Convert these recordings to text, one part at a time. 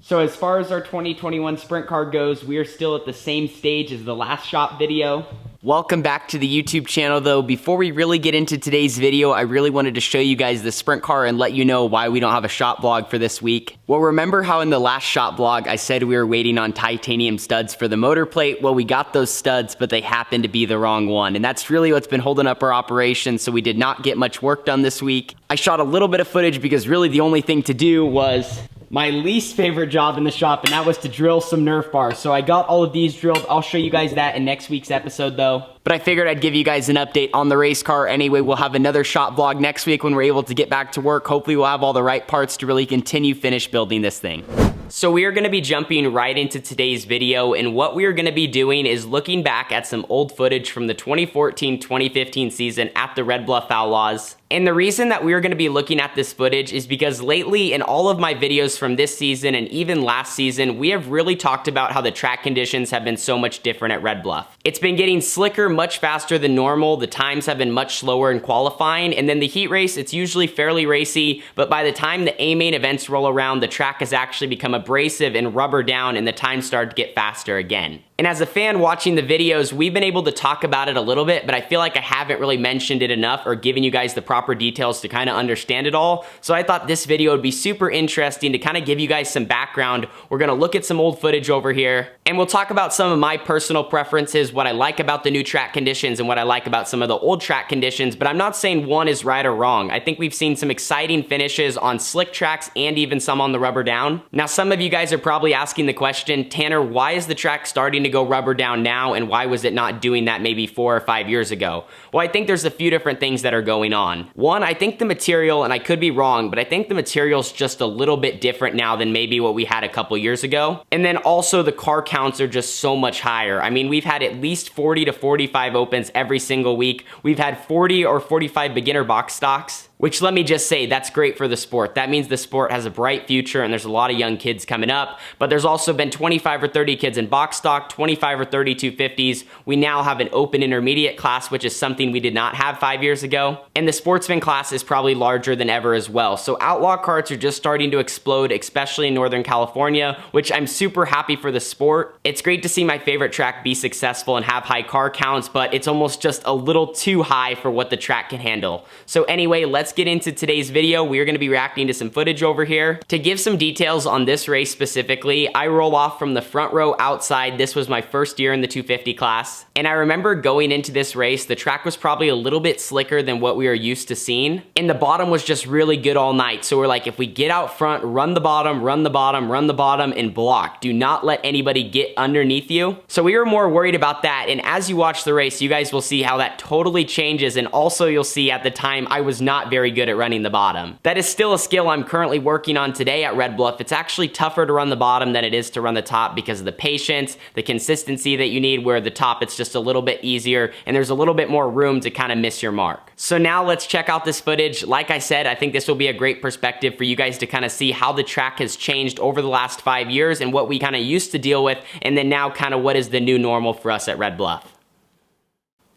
So as far as our 2021 sprint car goes, we are still at the same stage as the last shop video. Welcome back to the YouTube channel though. Before we really get into today's video, I really wanted to show you guys the sprint car and let you know why we don't have a shop vlog for this week. Well, remember how in the last shop vlog I said we were waiting on titanium studs for the motor plate? Well, we got those studs, but they happened to be the wrong one. And that's really what's been holding up our operation, so we did not get much work done this week. I shot a little bit of footage because really the only thing to do was my least favorite job in the shop, and that was to drill some Nerf bars. So I got all of these drilled. I'll show you guys that in next week's episode though. But I figured I'd give you guys an update on the race car anyway. We'll have another shop vlog next week when we're able to get back to work. Hopefully we'll have all the right parts to really finish building this thing. So we are going to be jumping right into today's video, and what we are going to be doing is looking back at some old footage from the 2014-2015 season at the Red Bluff Outlaws. And the reason that we are going to be looking at this footage is because lately in all of my videos from this season and even last season, we have really talked about how the track conditions have been so much different at Red Bluff. It's been getting slicker much faster than normal, the times have been much slower in qualifying, and then the heat race, it's usually fairly racy, but by the time the A-main events roll around, the track has actually become abrasive and rubber down, and the times start to get faster again. And as a fan watching the videos, we've been able to talk about it a little bit, but I feel like I haven't really mentioned it enough or given you guys the proper details to kind of understand it all. So I thought this video would be super interesting to kind of give you guys some background. We're gonna look at some old footage over here, and we'll talk about some of my personal preferences, what I like about the new track conditions and what I like about some of the old track conditions, but I'm not saying one is right or wrong. I think we've seen some exciting finishes on slick tracks and even some on the rubber down. Now, some of you guys are probably asking the question, Tanner, why is the track starting to go rubber down now, and why was it not doing that maybe 4 or 5 years ago? Well, I think there's a few different things that are going on. One, I think the material, and I could be wrong, but I think the material's just a little bit different now than maybe what we had a couple years ago. And then also the car counts are just so much higher. I mean, we've had at least 40 to 45 opens every single week. We've had 40 or 45 beginner box stocks, which, let me just say, that's great for the sport. That means the sport has a bright future and there's a lot of young kids coming up, but there's also been 25 or 30 kids in box stock, 25 or 30 250s. We now have an open intermediate class, which is something we did not have 5 years ago. And the sportsman class is probably larger than ever as well. So outlaw karts are just starting to explode, especially in Northern California, which I'm super happy for the sport. It's great to see my favorite track be successful and have high car counts, but it's almost just a little too high for what the track can handle. So anyway, let's get into today's video. We are going to be reacting to some footage over here. To give some details on this race specifically, I roll off from the front row outside. This was my first year in the 250 class, and I remember going into this race, the track was probably a little bit slicker than what we are used to seeing, and the bottom was just really good all night. So we're like, if we get out front, run the bottom, run the bottom, run the bottom, and block. Do not let anybody get underneath you. So we were more worried about that, and as you watch the race, you guys will see how that totally changes, and also you'll see at the time I was not very good at running the bottom. That is still a skill I'm currently working on today at Red Bluff. It's actually tougher to run the bottom than it is to run the top because of the patience, the consistency that you need, where the top it's just a little bit easier and there's a little bit more room to kind of miss your mark. So now let's check out this footage. Like I said, I think this will be a great perspective for you guys to kind of see how the track has changed over the last 5 years and what we kind of used to deal with, and then now kind of what is the new normal for us at Red Bluff.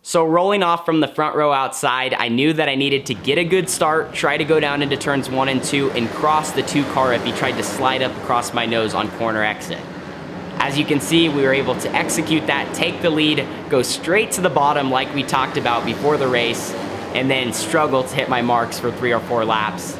So rolling off from the front row outside, I knew that I needed to get a good start, try to go down into turns 1 and 2, and cross the 2 car if he tried to slide up across my nose on corner exit. As you can see, we were able to execute that, take the lead, go straight to the bottom like we talked about before the race, and then struggle to hit my marks for 3 or 4 laps.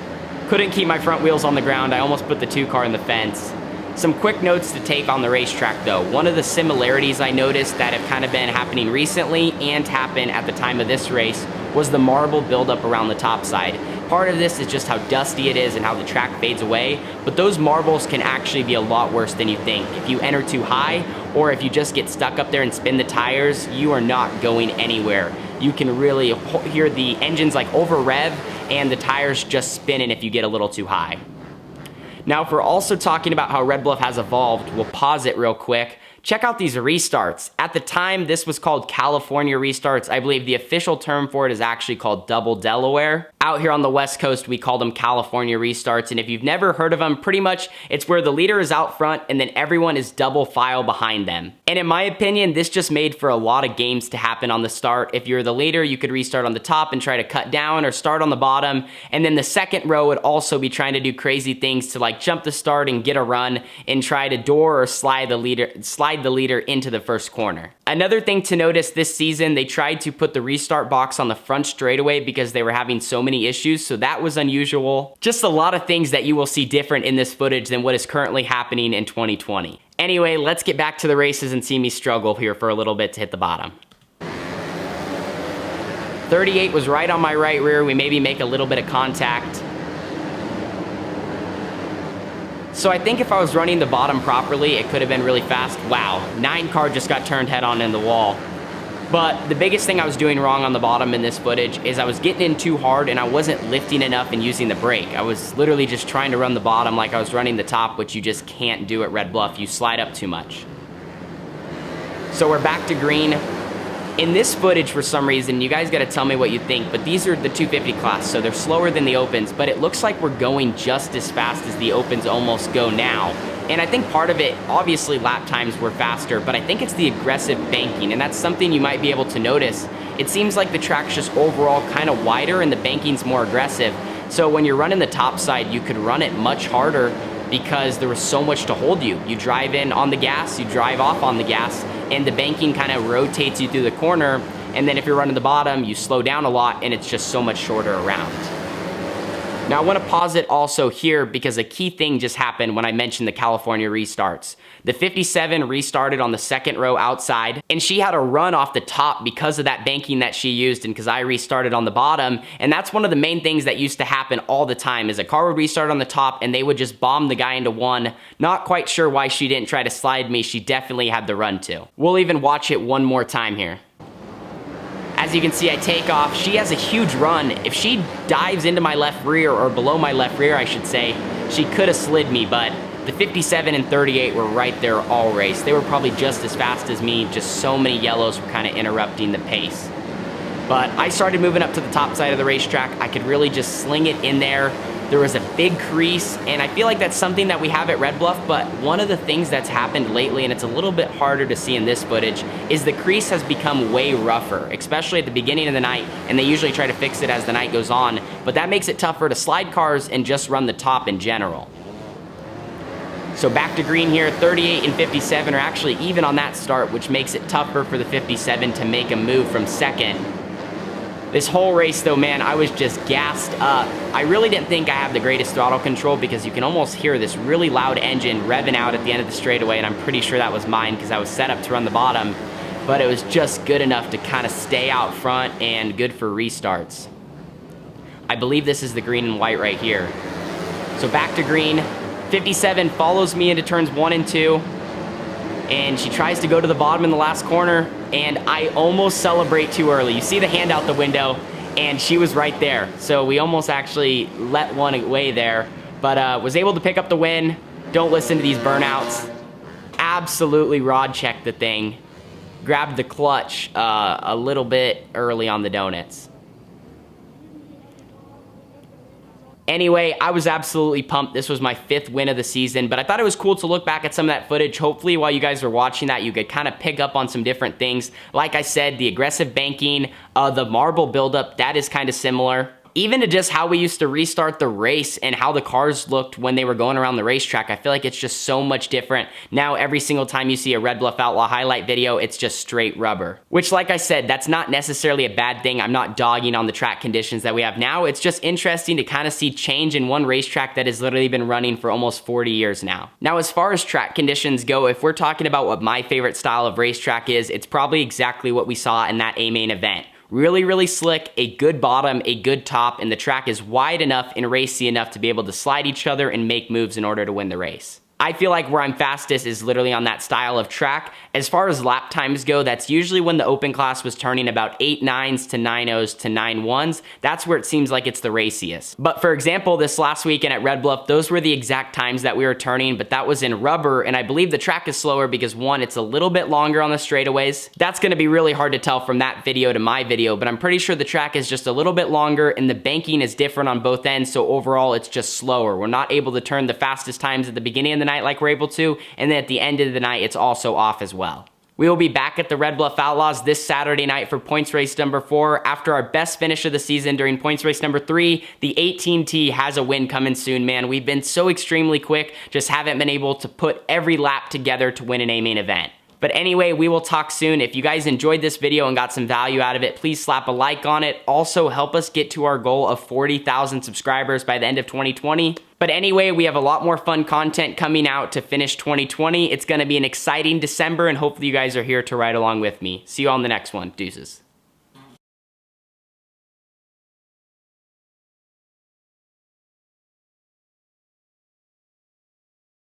Couldn't keep my front wheels on the ground. I almost put the 2 car in the fence. Some quick notes to take on the racetrack though. One of the similarities I noticed that have kind of been happening recently and happened at the time of this race was the marble buildup around the top side. Part of this is just how dusty it is and how the track fades away, but those marbles can actually be a lot worse than you think. If you enter too high, or if you just get stuck up there and spin the tires, you are not going anywhere. You can really hear the engines like over rev and the tires just spinning if you get a little too high. Now, if we're also talking about how Red Bluff has evolved, we'll pause it real quick. Check out these restarts. At the time, this was called California restarts. I believe the official term for it is actually called Double Delaware. Out here on the West Coast, we call them California restarts, and if you've never heard of them, pretty much it's where the leader is out front and then everyone is double file behind them. And in my opinion, this just made for a lot of games to happen on the start. If you're the leader, you could restart on the top and try to cut down, or start on the bottom, and then the second row would also be trying to do crazy things to like jump the start and get a run and try to door or slide the leader into the first corner. Another thing to notice this season, they tried to put the restart box on the front straightaway because they were having so many issues, so that was unusual. Just a lot of things that you will see different in this footage than what is currently happening in 2020. Anyway, let's get back to the races and see me struggle here for a little bit to hit the bottom. 38 was right on my right rear. We maybe make a little bit of contact. So I think if I was running the bottom properly, it could have been really fast. Wow, 9 car just got turned head on in the wall. But the biggest thing I was doing wrong on the bottom in this footage is I was getting in too hard and I wasn't lifting enough and using the brake. I was literally just trying to run the bottom like I was running the top, which you just can't do at Red Bluff. You slide up too much. So we're back to green. In this footage, for some reason, you guys gotta tell me what you think, but these are the 250 class, so they're slower than the opens, but it looks like we're going just as fast as the opens almost go now. And I think part of it, obviously lap times were faster, but I think it's the aggressive banking, and that's something you might be able to notice. It seems like the track's just overall kind of wider and the banking's more aggressive. So when you're running the top side, you could run it much harder because there was so much to hold you. You drive in on the gas, you drive off on the gas, and the banking kind of rotates you through the corner. And then if you're running the bottom, you slow down a lot and it's just so much shorter around. Now I want to pause it also here because a key thing just happened when I mentioned the California restarts. The 57 restarted on the second row outside, and she had a run off the top because of that banking that she used and because I restarted on the bottom. And that's one of the main things that used to happen all the time is a car would restart on the top and they would just bomb the guy into one. Not quite sure why she didn't try to slide me. She definitely had the run too. We'll even watch it one more time here. As you can see, I take off. She has a huge run. If she dives into my left rear, or below my left rear, I should say, she could have slid me, but the 57 and 38 were right there all race. They were probably just as fast as me, just so many yellows were kind of interrupting the pace. But I started moving up to the top side of the racetrack. I could really just sling it in there. There was a big crease, and I feel like that's something that we have at Red Bluff, but one of the things that's happened lately, and it's a little bit harder to see in this footage, is the crease has become way rougher, especially at the beginning of the night, and they usually try to fix it as the night goes on, but that makes it tougher to slide cars and just run the top in general. So back to green here, 38 and 57 are actually even on that start, which makes it tougher for the 57 to make a move from second. This whole race though, man, I was just gassed up. I really didn't think I had the greatest throttle control because you can almost hear this really loud engine revving out at the end of the straightaway, and I'm pretty sure that was mine because I was set up to run the bottom, but it was just good enough to kind of stay out front and good for restarts. I believe this is the green and white right here. So back to green, 57 follows me into turns 1 and 2. And she tries to go to the bottom in the last corner, and I almost celebrate too early. You see the hand out the window, and she was right there. So we almost actually let one away there, but was able to pick up the win. Don't listen to these burnouts. Absolutely rod checked the thing. Grabbed the clutch a little bit early on the donuts. Anyway, I was absolutely pumped. This was my 5th win of the season, but I thought it was cool to look back at some of that footage. Hopefully, while you guys were watching that, you could kind of pick up on some different things. Like I said, the aggressive banking, the marble buildup, that is kind of similar. Even to just how we used to restart the race and how the cars looked when they were going around the racetrack. I feel like it's just so much different. Now, every single time you see a Red Bluff Outlaw highlight video, it's just straight rubber. Which, like I said, that's not necessarily a bad thing. I'm not dogging on the track conditions that we have now. It's just interesting to kind of see change in one racetrack that has literally been running for almost 40 years now. Now, as far as track conditions go, if we're talking about what my favorite style of racetrack is, it's probably exactly what we saw in that A-main event. Really, really slick, a good bottom, a good top, and the track is wide enough and racy enough to be able to slide each other and make moves in order to win the race. I feel like where I'm fastest is literally on that style of track. As far as lap times go, that's usually when the open class was turning about 8.9s to 9.0s to 9.1s. That's where it seems like it's the raciest. But for example, this last weekend at Red Bluff, those were the exact times that we were turning, but that was in rubber, and I believe the track is slower because one, it's a little bit longer on the straightaways. That's gonna be really hard to tell from that video to my video, but I'm pretty sure the track is just a little bit longer and the banking is different on both ends, so overall it's just slower. We're not able to turn the fastest times at the beginning of the night like we're able to, and then at the end of the night it's also off as well. We will be back at the Red Bluff Outlaws this Saturday night for points race number 4. After our best finish of the season during points race number 3, the 18T has a win coming soon, man. We've been so extremely quick, just haven't been able to put every lap together to win an A main event. But anyway, we will talk soon. If you guys enjoyed this video and got some value out of it, please slap a like on it. Also, help us get to our goal of 40,000 subscribers by the end of 2020. But anyway, we have a lot more fun content coming out to finish 2020. It's gonna be an exciting December, and hopefully you guys are here to ride along with me. See you on the next one. Deuces.